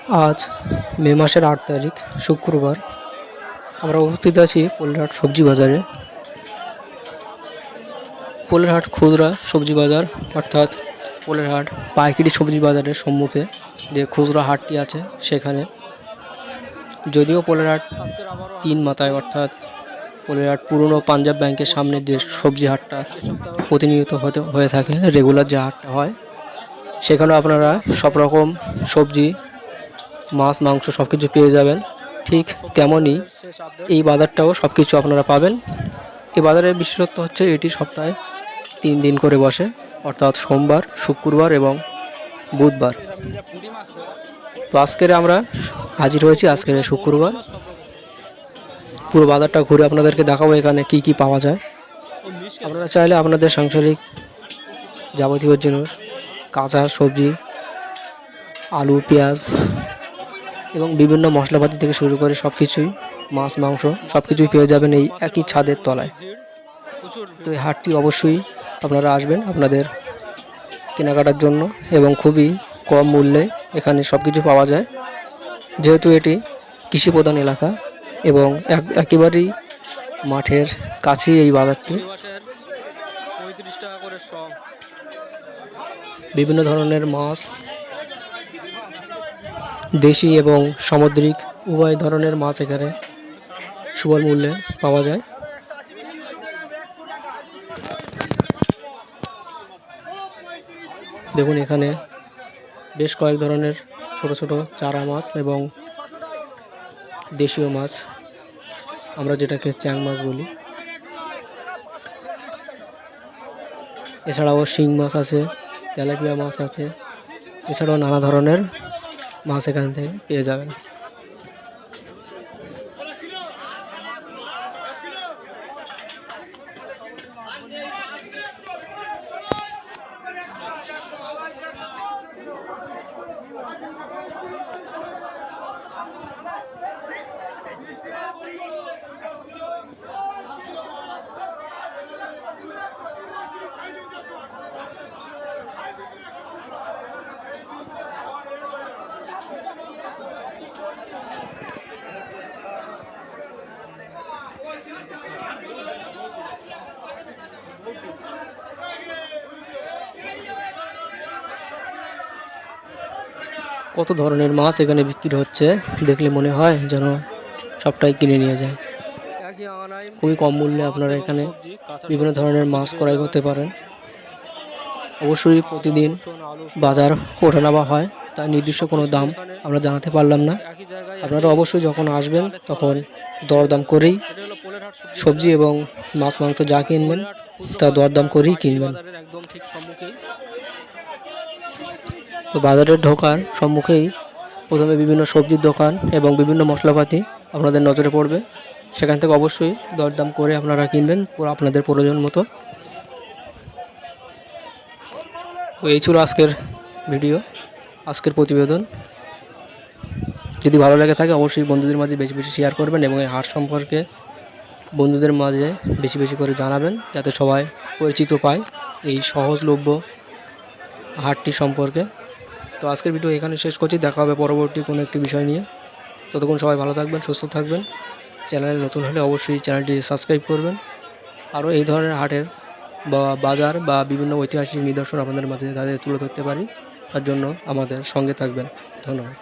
আজ মে মাসের ৮ তারিখ শুক্রবার। আমরা উপস্থিত আছি পোলেরহাট সবজি বাজারে। পোলেরহাট খুচরা সবজি বাজার অর্থাৎ পোলেরহাট পাইকারি সবজি বাজারের সম্মুখে যে খুচরা হাটটি আছে সেখানে। যদিও পোলেরহাট ৩ মাথায় অর্থাৎ পোলেরহাট পুরনো পাঞ্জাব ব্যাংকের সামনে যে সবজি হাটটা প্রতিনিয়ত হয়ে থাকে, রেগুলার যে হাটটা হয়, সেখানেও আপনারা সব রকম সবজি, মাছ, মাংস সব কিছু পেয়ে যাবেন। ঠিক তেমনই এই বাজারটাও সব কিছু আপনারা পাবেন। এই বাজারের বিশেষত্ব হচ্ছে এটি সপ্তাহে ৩ দিন করে বসে, অর্থাৎ সোমবার, শুক্রবার এবং বুধবার। তো আজকের আমরা হাজির হয়েছি আজকের শুক্রবার। পুরো বাজারটা ঘুরে আপনাদেরকে দেখাবো এখানে কি কি পাওয়া যায়। আপনারা চাইলে আপনাদের সাংসারিক যাবতীয় জিনিস, কাঁচা সবজি, আলু, পেঁয়াজ এবং বিভিন্ন মশলাপাতি থেকে শুরু করে সব কিছুই, মাছ, মাংস সব কিছুই পেয়ে যাবেন এই একই ছাদের তলায়। তো এই হাটটি অবশ্যই আপনারা আসবেন আপনাদের কেনাকাটার জন্য এবং খুবই কম মূল্যে এখানে সব কিছু পাওয়া যায়। যেহেতু এটি কৃষিপ্রধান এলাকা এবং একেবারেই মাঠের কাছেই এই বাজারটি। বিভিন্ন ধরনের মাছ, দেশি এবং সামুদ্রিক উভয় ধরনের মাছ এখানে সুলভ মূল্যে পাওয়া যায়। দেখুন এখানে বেশ কয়েক ধরনের ছোট ছোট চারা মাছ এবং দেশীয় মাছ, আমরা যেটাকে চ্যাং মাছ বলি। এছাড়াও শিং মাছ আছে, তেলাপিয়া মাছ আছে, এছাড়াও নানা ধরনের মাছ এখান থেকে পেয়ে যাবেন। কত ধরনের মাছ এখানে বিক্রি হচ্ছে, দেখলে মনে হয় যেন সবটাই কিনে নিয়ে যায়। খুবই কম মূল্যে আপনারা এখানে বিভিন্ন ধরনের মাছ ক্রয় করতে পারেন। অবশ্যই প্রতিদিন বাজার ওঠানামা হয়, তার নির্দিষ্ট কোনো দাম আমরা জানাতে পারলাম না। আপনারা অবশ্যই যখন আসবেন তখন দরদাম করেই সবজি এবং মাছ, মাংস যা কিনবেন তা দরদাম করেই কিনবেন। তো বাজারে ঢোকার সম্মুখেই প্রথমে বিভিন্ন সবজির দোকান এবং বিভিন্ন মশলাপাতি আপনাদের নজরে পড়বে। সেখান থেকে অবশ্যই দরদাম করে আপনারা কিনবেন পুরো আপনাদের প্রয়োজন মতো। তো এই ছিল আজকের ভিডিও, আজকের প্রতিবেদন। যদি ভালো লেগে থাকে অবশ্যই বন্ধুদের মাঝে বেশি বেশি শেয়ার করবেন এবং এই হাট সম্পর্কে বন্ধুদের মাঝে বেশি বেশি করে জানাবেন, যাতে সবাই পরিচিত পায় এই সহজলভ্য হাটটি সম্পর্কে। তো আজকের ভিডিও এখানে শেষ করছি, দেখা হবে পরবর্তী কোনো একটি বিষয় নিয়ে। ততক্ষণ সবাই ভালো থাকবেন, সুস্থ থাকবেন। চ্যানেলে নতুন হলে অবশ্যই চ্যানেলটি সাবস্ক্রাইব করবেন। আরও এই ধরনের হাটের বা বাজার বা বিভিন্ন ঐতিহাসিক নিদর্শন আপনাদের মাঝে তাদের তুলে ধরতে পারি, তার জন্য আমাদের সঙ্গে থাকবেন। ধন্যবাদ।